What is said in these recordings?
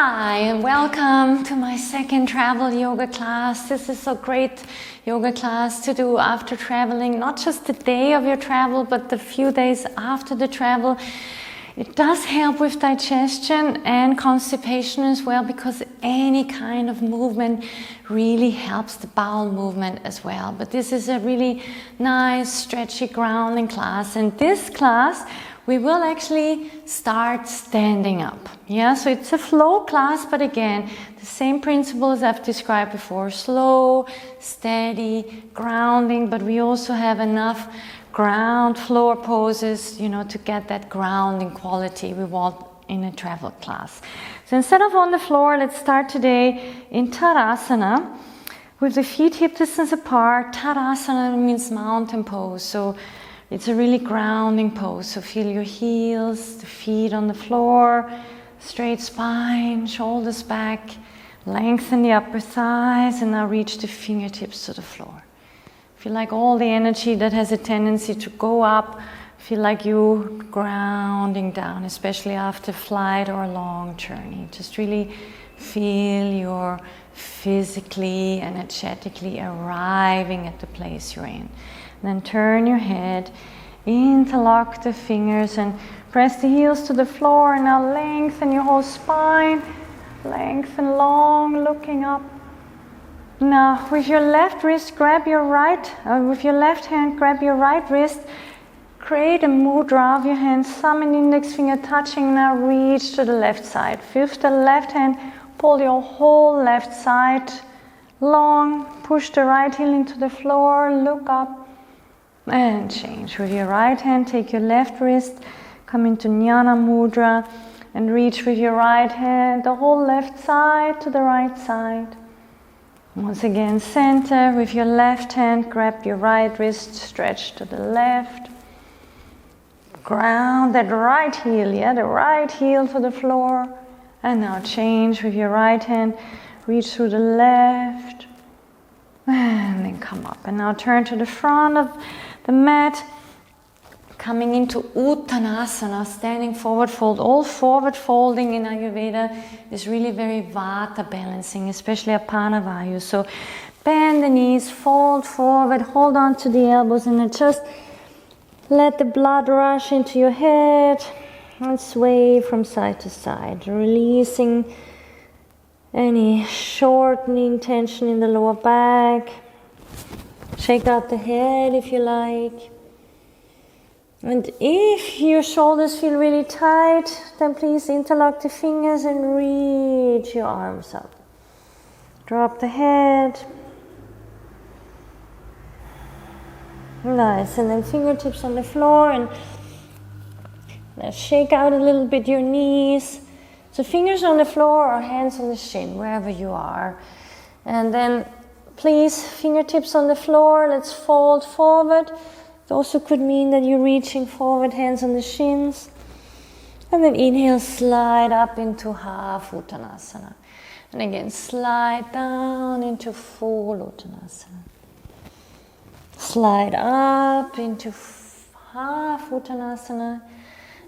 Hi and welcome to my second travel yoga class. This is a great yoga class to do after traveling, not just the day of your travel, but the few days after the travel. It does help with digestion and constipation as well, because any kind of movement really helps the bowel movement as well. But this is a really nice, stretchy, grounding class. And this class, we will actually start standing up. Yeah, so it's a flow class, but again, the same principles I've described before. Slow, steady, grounding, but we also have enough ground floor poses, to get that grounding quality we want in a travel class. So instead of on the floor, let's start today in Tadasana with the feet hip distance apart. Tadasana means mountain pose. So it's a really grounding pose. So feel your heels, the feet on the floor, straight spine, shoulders back, lengthen the upper thighs, and now reach the fingertips to the floor. Feel like all the energy that has a tendency to go up, feel like you grounding down, especially after flight or a long journey. Just really feel you're physically, energetically arriving at the place you're in. Then turn your head, interlock the fingers and press the heels to the floor. And now lengthen your whole spine, lengthen long, looking up. Now with your left wrist, grab your right, with your left hand, grab your right wrist. Create a mudra of your hands, thumb and index finger touching. Now reach to the left side. With the left hand, pull your whole left side long. Push the right heel into the floor, look up. And change. With your right hand, take your left wrist, come into Jnana Mudra, and reach with your right hand the whole left side to the right side. Once again, center. With your left hand, grab your right wrist, stretch to the left. Ground that right heel, the right heel to the floor. And now change. With your right hand, reach through the left. And then come up. And now turn to the front of the mat, coming into Uttanasana, standing forward fold. All forward folding in Ayurveda is really very Vata balancing, especially Apana Vayu. So bend the knees, fold forward, hold on to the elbows, and then just let the blood rush into your head and sway from side to side, releasing any shortening tension in the lower back. Shake out the head if you like. And if your shoulders feel really tight, then please interlock the fingers and reach your arms up. Drop the head. Nice. And then fingertips on the floor. And now shake out a little bit your knees. So fingers on the floor or hands on the shin, wherever you are. And then please, fingertips on the floor, let's fold forward. It also could mean that you're reaching forward, hands on the shins. And then inhale, slide up into half Uttanasana. And again, slide down into full Uttanasana. Slide up into half Uttanasana.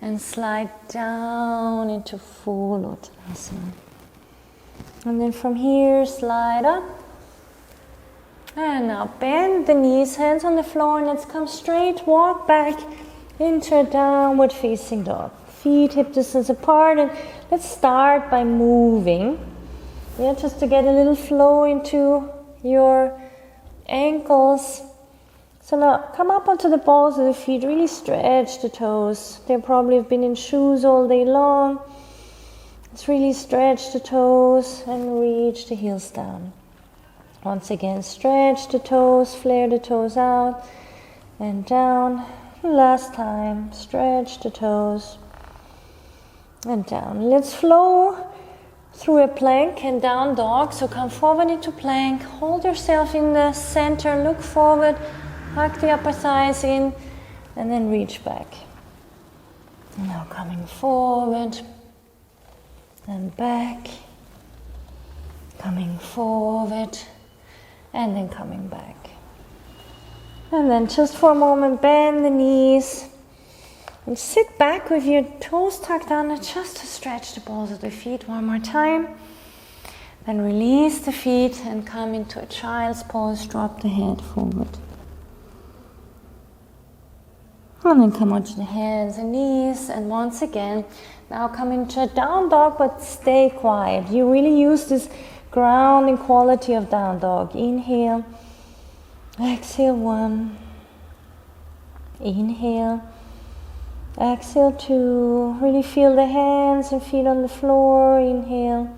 And slide down into full Uttanasana. And then from here, slide up. And now bend the knees, hands on the floor, and let's come straight, walk back into a downward facing dog. Feet hip distance apart, and let's start by moving. Just to get a little flow into your ankles. So now come up onto the balls of the feet, really stretch the toes. They probably have been in shoes all day long. Let's really stretch the toes and reach the heels down. Once again, stretch the toes, flare the toes out and down. Last time, stretch the toes and down. Let's flow through a plank and down dog. So come forward into plank, hold yourself in the center, look forward, hug the upper thighs in, and then reach back. Now coming forward and back, coming forward, and then coming back. And then just for a moment, bend the knees, And sit back with your toes tucked under just to stretch the balls of the feet one more time. Then release the feet and come into a child's pose. Drop the head forward. And then come onto the hands and knees. And once again, now come into a down dog, but stay quiet. You really use this grounding quality of down dog. Inhale. Exhale 1. Inhale. Exhale 2. Really feel the hands and feet on the floor. Inhale.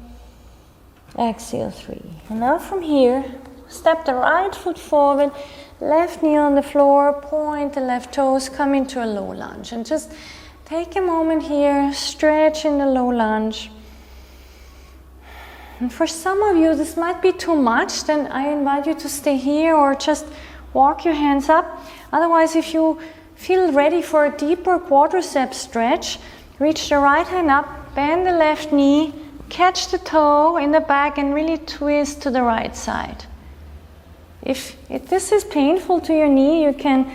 Exhale 3. And now from here, step the right foot forward, left knee on the floor, point the left toes, come into a low lunge. And just take a moment here, stretch in the low lunge. And for some of you, this might be too much, then I invite you to stay here or just walk your hands up. Otherwise, if you feel ready for a deeper quadricep stretch, reach the right hand up, bend the left knee, catch the toe in the back and really twist to the right side. If this is painful to your knee, you can,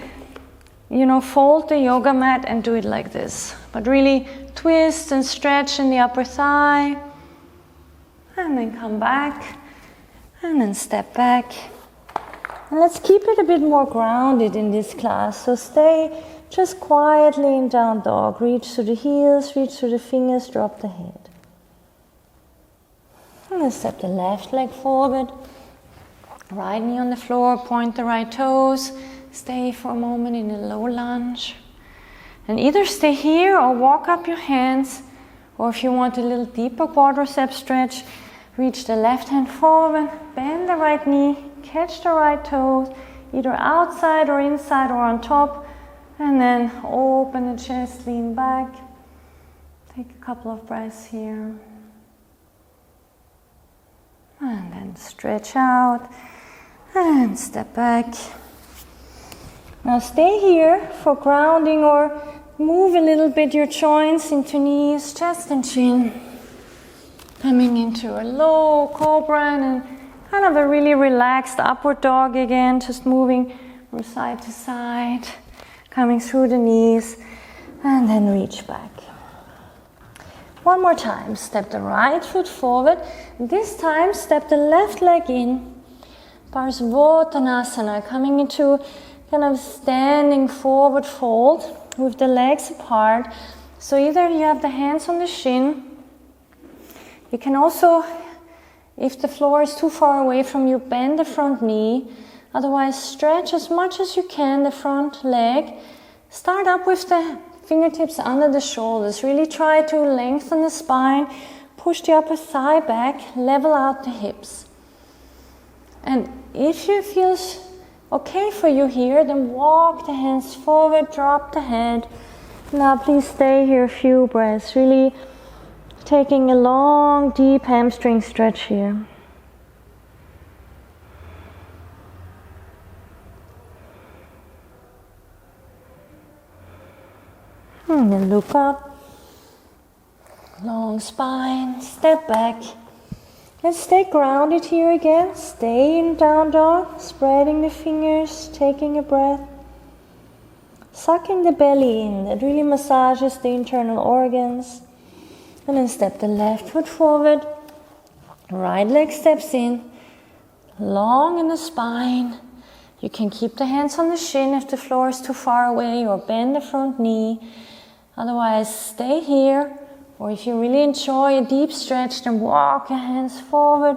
fold the yoga mat and do it like this. But really twist and stretch in the upper thigh. And then come back. And then step back. And let's keep it a bit more grounded in this class. So stay just quietly in down dog. Reach to the heels, reach to the fingers, drop the head. And then step the left leg forward. Right knee on the floor, point the right toes. Stay for a moment in a low lunge. And either stay here or walk up your hands. Or if you want a little deeper quadricep stretch, reach the left hand forward, bend the right knee, catch the right toes, either outside or inside or on top. And then open the chest, lean back. Take a couple of breaths here. And then stretch out and step back. Now stay here for grounding or move a little bit your joints into knees, chest and chin. Coming into a low cobra and kind of a really relaxed upward dog again, just moving from side to side, coming through the knees and then reach back. One more time, step the right foot forward. This time, step the left leg in. Parsvottanasana, coming into kind of standing forward fold with the legs apart. So either you have the hands on the shin. You can also, if the floor is too far away from you, bend the front knee. Otherwise, stretch as much as you can the front leg. Start up with the fingertips under the shoulders. Really try to lengthen the spine, push the upper thigh back, level out the hips. And if it feels okay for you here, then walk the hands forward, drop the head. Now please stay here a few breaths, really taking a long, deep hamstring stretch here. And then look up, long spine, step back. Let's stay grounded here again. Stay in down dog, spreading the fingers, taking a breath. Sucking the belly in, that really massages the internal organs. And then step the left foot forward, right leg steps in, long in the spine. You can keep the hands on the shin if the floor is too far away, or bend the front knee. Otherwise, stay here, or if you really enjoy a deep stretch, then walk your hands forward,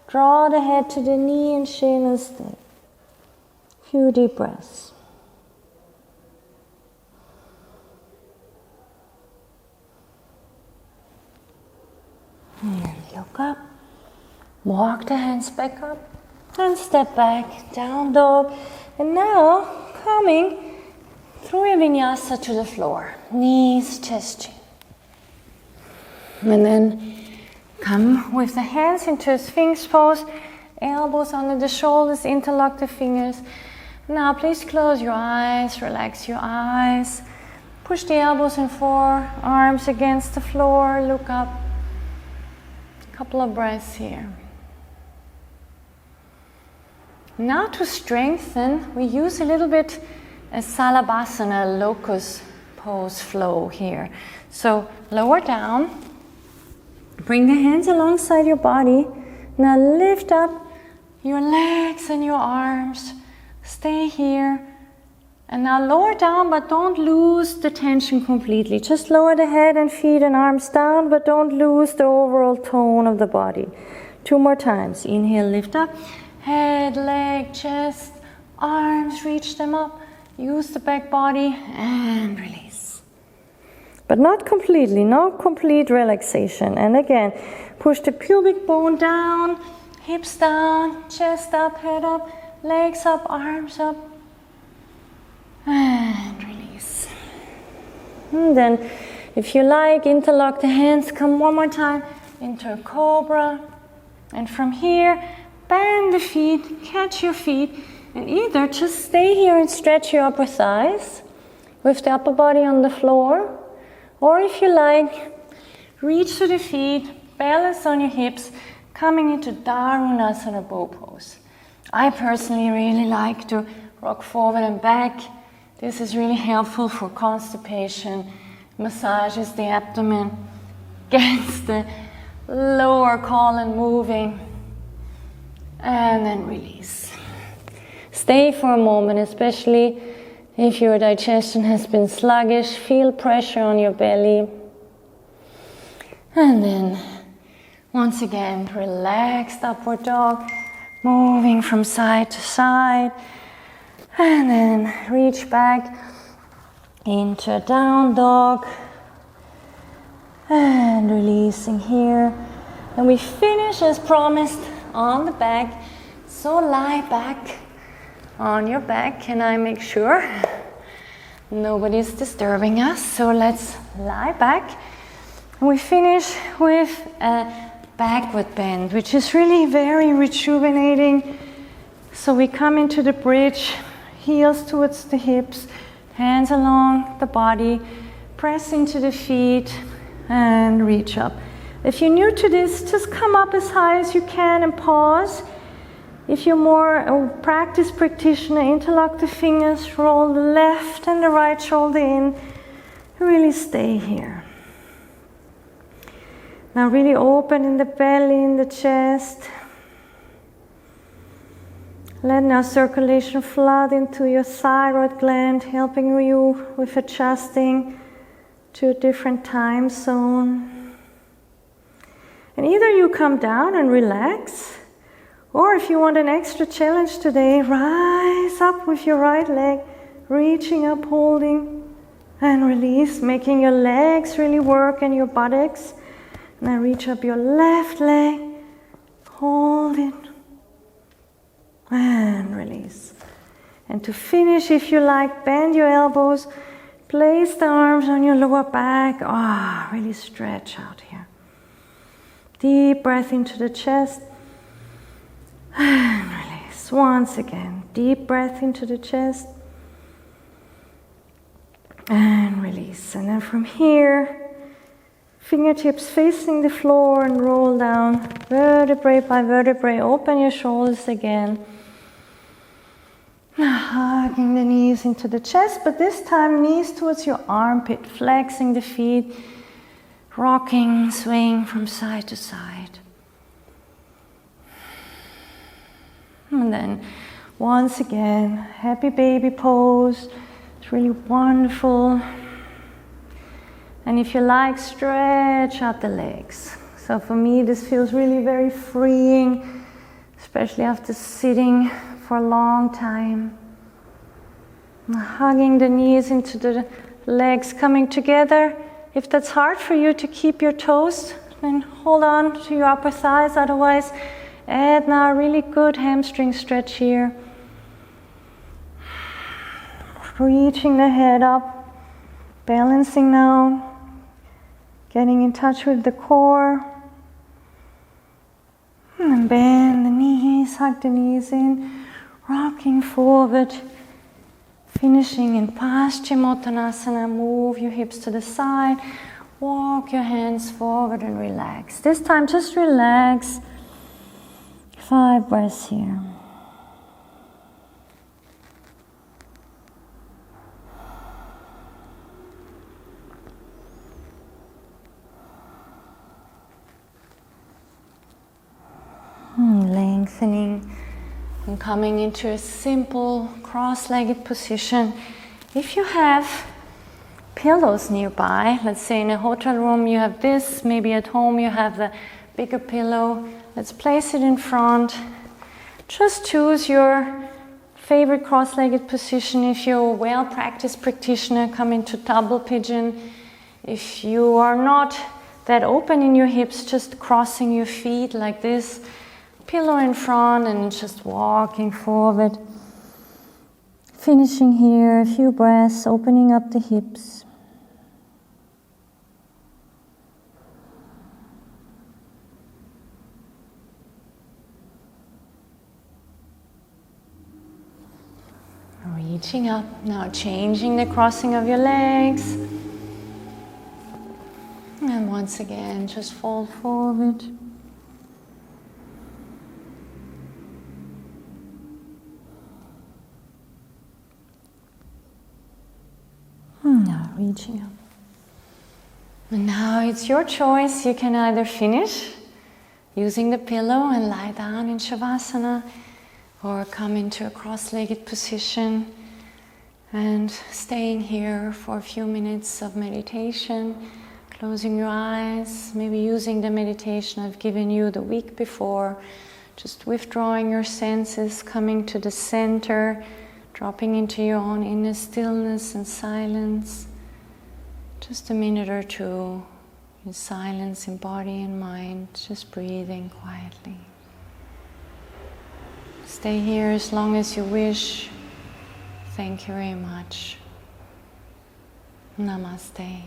draw the head to the knee and shin and stay. Few deep breaths. And then look up, walk the hands back up, and step back, down dog. And now, coming through a vinyasa to the floor, knees, chest, chin. And then come with the hands into a sphinx pose, elbows under the shoulders, interlock the fingers. Now please close your eyes, relax your eyes. Push the elbows and forearms against the floor, look up. A couple of breaths here. Now to strengthen, we use a little bit a Salabhasana, locust pose flow here. So lower down, bring the hands alongside your body. Now lift up your legs and your arms. Stay here. And now lower down, but don't lose the tension completely. Just lower the head and feet and arms down, but don't lose the overall tone of the body. 2 more times. Inhale, lift up. Head, leg, chest, arms, reach them up. Use the back body and release. But not completely, no complete relaxation. And again, push the pubic bone down, hips down, chest up, head up, legs up, arms up. And release. And then, if you like, interlock the hands. Come one more time into a cobra. And from here, bend the feet, catch your feet, and either just stay here and stretch your upper thighs with the upper body on the floor, or if you like, reach to the feet, balance on your hips, coming into Dharunasana bow pose. I personally really like to rock forward and back. This is really helpful for constipation, massages the abdomen, gets the lower colon moving, and then release. Stay for a moment, especially if your digestion has been sluggish. Feel pressure on your belly. And then, once again, relaxed upward dog, moving from side to side. And then reach back into a down dog. And releasing here. And we finish as promised on the back. So lie back on your back. Can I make sure nobody's disturbing us? So let's lie back. And we finish with a backward bend, which is really very rejuvenating. So we come into the bridge. Heels towards the hips, hands along the body, press into the feet and reach up. If you're new to this, just come up as high as you can and pause. If you're more a practice practitioner, interlock the fingers, roll the left and the right shoulder in. Really stay here. Now really open in the belly, in the chest. Let now circulation flood into your thyroid gland, helping you with adjusting to a different time zone. And either you come down and relax, or if you want an extra challenge today, rise up with your right leg, reaching up, holding, and release, making your legs really work and your buttocks. Now reach up your left leg, hold it, and release. And to finish, if you like, bend your elbows, place the arms on your lower back. Really stretch out here. Deep breath into the chest. And release. Once again, deep breath into the chest. And release. And then from here, fingertips facing the floor and roll down, vertebrae by vertebrae. Open your shoulders again. Hugging the knees into the chest, but this time knees towards your armpit, flexing the feet, rocking, swaying from side to side. And then once again, happy baby pose. It's really wonderful. And if you like, stretch out the legs. So for me, this feels really very freeing, especially after sitting for a long time. Hugging the knees into the legs, coming together. If that's hard for you to keep your toes, then hold on to your upper thighs. Otherwise, add now a really good hamstring stretch here. Reaching the head up, balancing now, getting in touch with the core. And bend the knees, hug the knees in, rocking forward, finishing in Paschimottanasana. Move your hips to the side, walk your hands forward and relax. This time just relax. 5 breaths here. lengthening and coming into a simple cross-legged position. If you have pillows nearby, let's say in a hotel room you have this, maybe at home you have the bigger pillow, let's place it in front. Just choose your favorite cross-legged position. If you're a well-practiced practitioner, come into double pigeon. If you are not that open in your hips, just crossing your feet like this, pillow in front and just walking forward. Finishing here, a few breaths, opening up the hips. Reaching up, now changing the crossing of your legs. And once again, just fold forward. Now reaching up. And now it's your choice. You can either finish using the pillow and lie down in Shavasana, or come into a cross-legged position and staying here for a few minutes of meditation, closing your eyes, maybe using the meditation I've given you the week before, just withdrawing your senses, coming to the center, dropping into your own inner stillness and silence. Just a minute or two in silence in body and mind, just breathing quietly. Stay here as long as you wish. Thank you very much. Namaste.